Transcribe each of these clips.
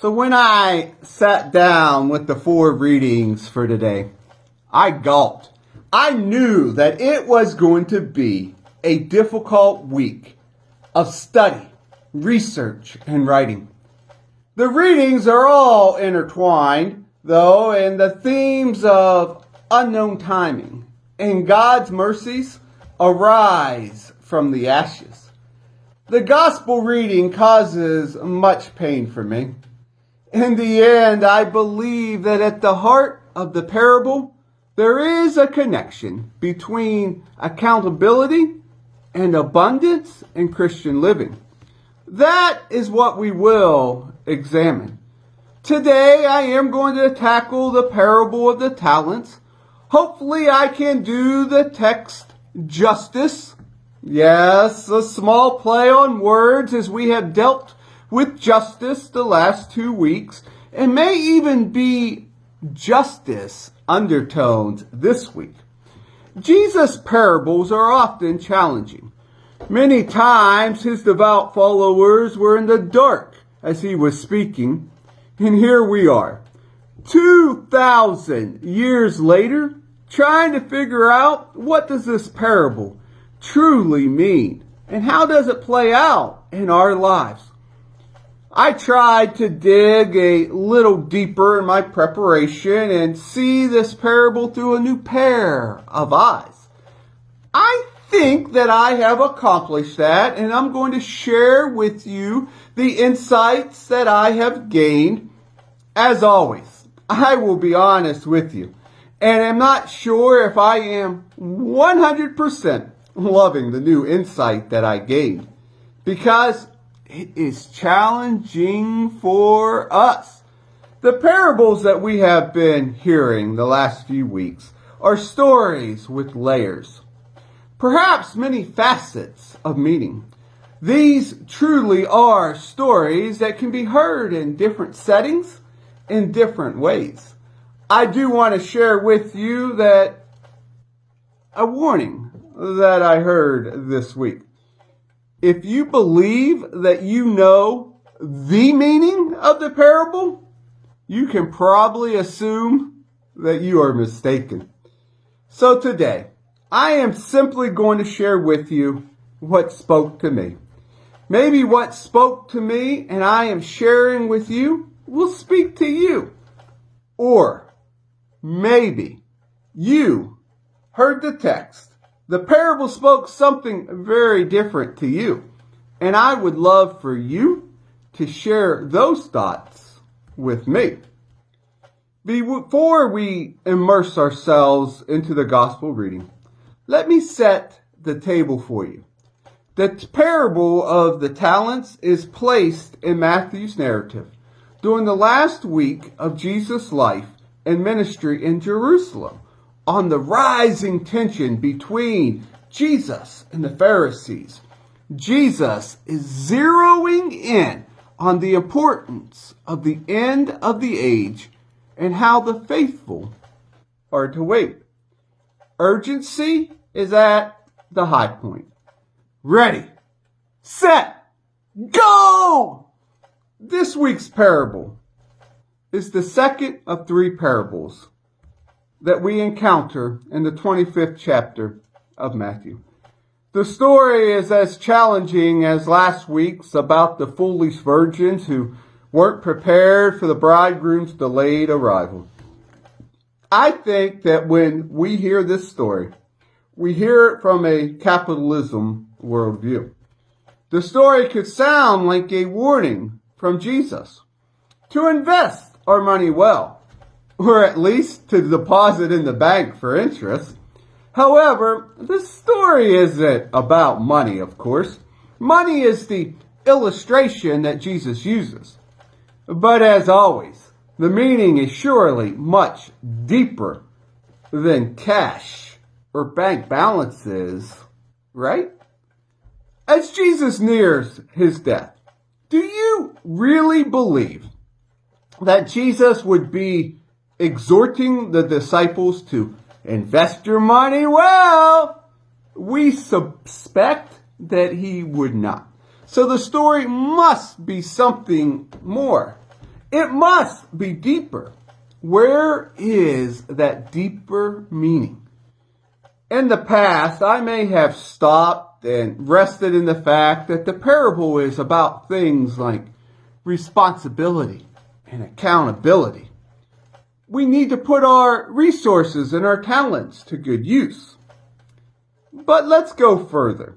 So when I sat down with the 4 readings for today, I gulped. I knew that it was going to be a difficult week of study, research, and writing. The readings are all intertwined, though, in the themes of unknown timing and God's mercies arise from the ashes. The gospel reading causes much pain for me. In the end, I believe that at the heart of the parable, there is a connection between accountability and abundance in Christian living. That is what we will examine. Today, I am going to tackle the parable of the talents. Hopefully, I can do the text justice. Yes, a small play on words as we have dealt with justice the last 2 weeks, and may even be justice undertones this week. Jesus' parables are often challenging. Many times his devout followers were in the dark as he was speaking, and here we are, 2,000 years later, trying to figure out what does this parable truly mean, and how does it play out in our lives. I tried to dig a little deeper in my preparation and see this parable through a new pair of eyes. I think that I have accomplished that, and I'm going to share with you the insights that I have gained. As always, I will be honest with you, and I'm not sure if I am 100% loving the new insight that I gained, because it is challenging for us. The parables that we have been hearing the last few weeks are stories with layers, perhaps many facets of meaning. These truly are stories that can be heard in different settings, in different ways. I do want to share with you that a warning that I heard this week. If you believe that you know the meaning of the parable, you can probably assume that you are mistaken. So today, I am simply going to share with you what spoke to me. Maybe what spoke to me and I am sharing with you will speak to you. Or maybe you heard the text. The parable spoke something very different to you, and I would love for you to share those thoughts with me. Before we immerse ourselves into the gospel reading, let me set the table for you. The parable of the talents is placed in Matthew's narrative during the last week of Jesus' life and ministry in Jerusalem, on the rising tension between Jesus and the Pharisees. Jesus is zeroing in on the importance of the end of the age and how the faithful are to wait. Urgency is at the high point. Ready, set, go! This week's parable is the second of 3 parables that we encounter in the 25th chapter of Matthew. The story is as challenging as last week's about the foolish virgins who weren't prepared for the bridegroom's delayed arrival. I think that when we hear this story, we hear it from a capitalism worldview. The story could sound like a warning from Jesus to invest our money well, or at least to deposit in the bank for interest. However, the story isn't about money, of course. Money is the illustration that Jesus uses. But as always, the meaning is surely much deeper than cash or bank balances, right? As Jesus nears his death, do you really believe that Jesus would be exhorting the disciples to invest your money well? We suspect that he would not. So the story must be something more. It must be deeper. Where is that deeper meaning? In the past, I may have stopped and rested in the fact that the parable is about things like responsibility and accountability. We need to put our resources and our talents to good use. But let's go further.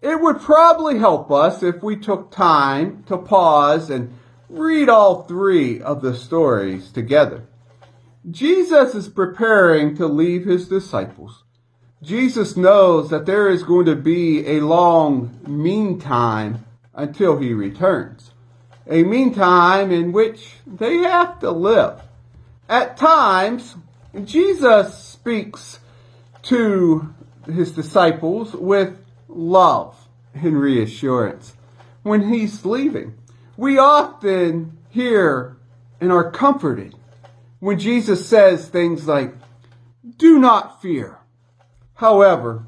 It would probably help us if we took time to pause and read all three of the stories together. Jesus is preparing to leave his disciples. Jesus knows that there is going to be a long meantime until he returns. A meantime in which they have to live. At times, Jesus speaks to his disciples with love and reassurance when he's leaving. We often hear and are comforted when Jesus says things like, "Do not fear." However,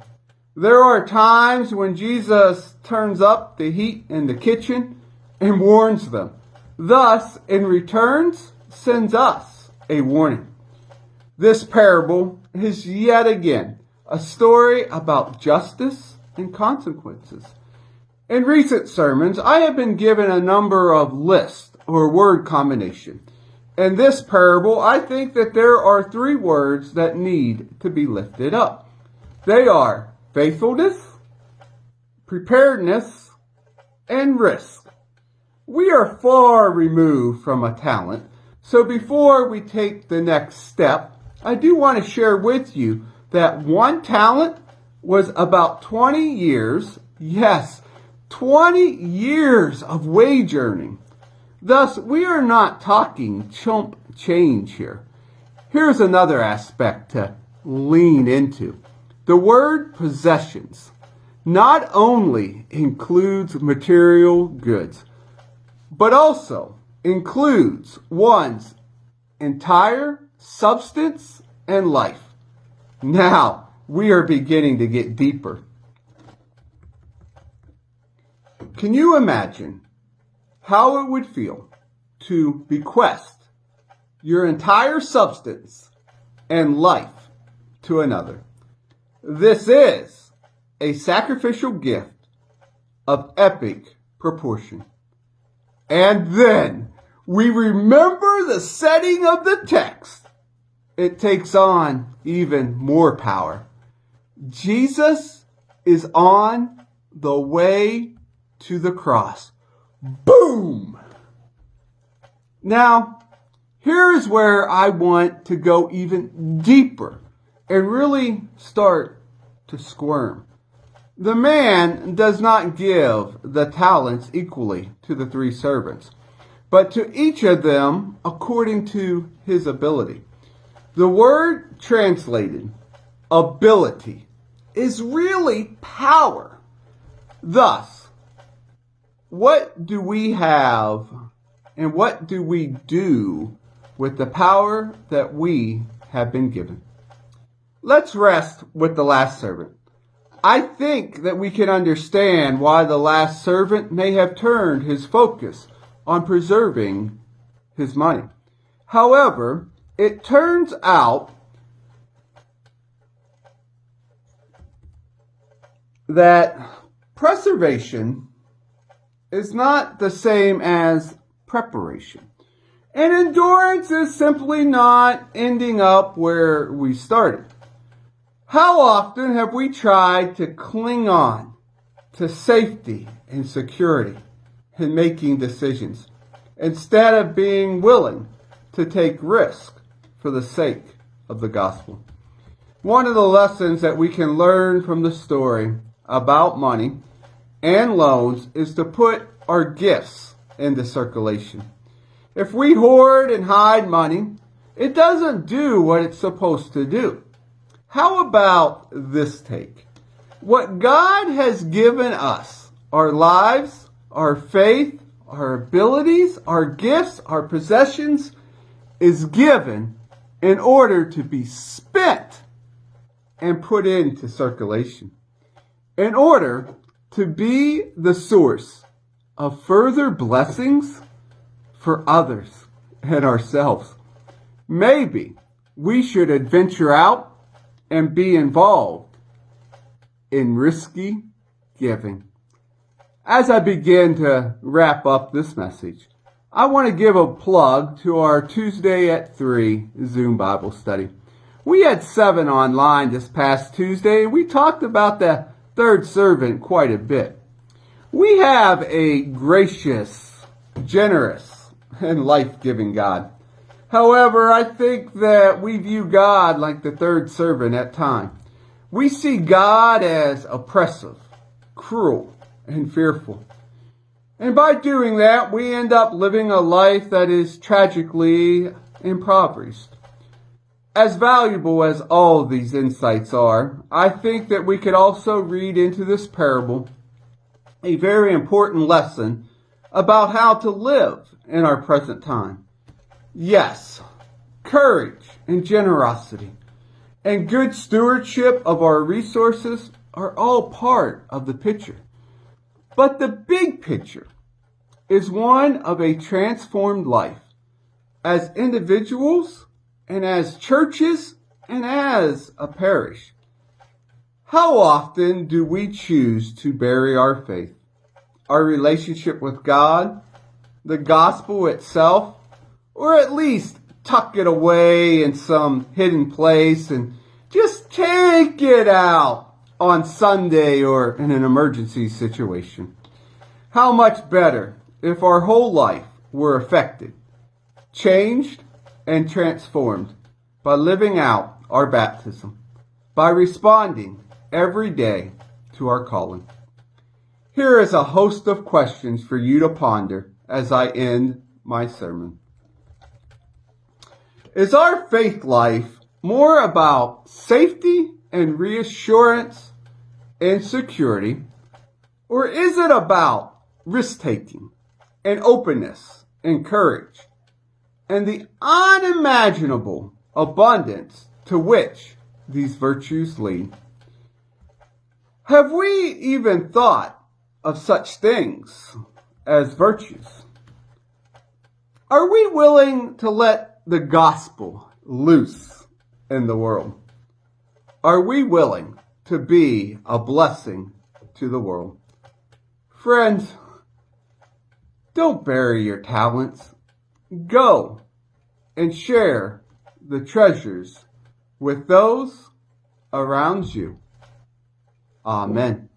there are times when Jesus turns up the heat in the kitchen and warns them. Thus, in returns, sends us a warning. This parable is yet again a story about justice and consequences. In recent sermons, I have been given a number of lists or word combination. In this parable, I think that there are three words that need to be lifted up. They are faithfulness, preparedness, and risk. We are far removed from a talent, so before we take the next step, I do want to share with you that one talent was about 20 years, yes, 20 years of wage earning. Thus, we are not talking chump change here. Here's another aspect to lean into. The word possessions not only includes material goods, but also includes one's entire substance and life. Now, we are beginning to get deeper. Can you imagine how it would feel to bequest your entire substance and life to another? This is a sacrificial gift of epic proportion. And then we remember the setting of the text. It takes on even more power. Jesus is on the way to the cross. Boom! Now, here is where I want to go even deeper and really start to squirm. The man does not give the talents equally to the three servants, but to each of them according to his ability. The word translated ability is really power. Thus, what do we have and what do we do with the power that we have been given? Let's rest with the last servant. I think that we can understand why the last servant may have turned his focus on preserving his money. However, it turns out that preservation is not the same as preparation. And endurance is simply not ending up where we started. How often have we tried to cling on to safety and security in making decisions instead of being willing to take risk for the sake of the gospel? One of the lessons that we can learn from the story about money and loans is to put our gifts into circulation. If we hoard and hide money, it doesn't do what it's supposed to do. How about this take? What God has given us, our lives, our faith, our abilities, our gifts, our possessions, is given in order to be spent and put into circulation, in order to be the source of further blessings for others. and ourselves. Maybe we should adventure out and be involved in risky giving. As I begin to wrap up this message, I want to give a plug to our Tuesday at 3 Zoom Bible study. We had 7 online this past Tuesday, and we talked about the third servant quite a bit. We have a gracious, generous, and life-giving God. However, I think that we view God like the third servant at times. We see God as oppressive, cruel, and fearful. And by doing that, we end up living a life that is tragically impoverished. As valuable as all of these insights are, I think that we could also read into this parable a very important lesson about how to live in our present time. Yes, courage and generosity and good stewardship of our resources are all part of the picture. But the big picture is one of a transformed life as individuals and as churches and as a parish. How often do we choose to bury our faith, our relationship with God, the gospel itself, or at least tuck it away in some hidden place and just take it out on Sunday or in an emergency situation? How much better if our whole life were affected, changed, and transformed by living out our baptism, by responding every day to our calling. Here is a host of questions for you to ponder as I end my sermon. Is our faith life more about safety and reassurance and security, or is it about risk-taking and openness and courage and the unimaginable abundance to which these virtues lead? Have we even thought of such things as virtues? Are we willing to let the gospel loose in the world? Are we willing to be a blessing to the world? Friends, don't bury your talents. Go and share the treasures with those around you. Amen.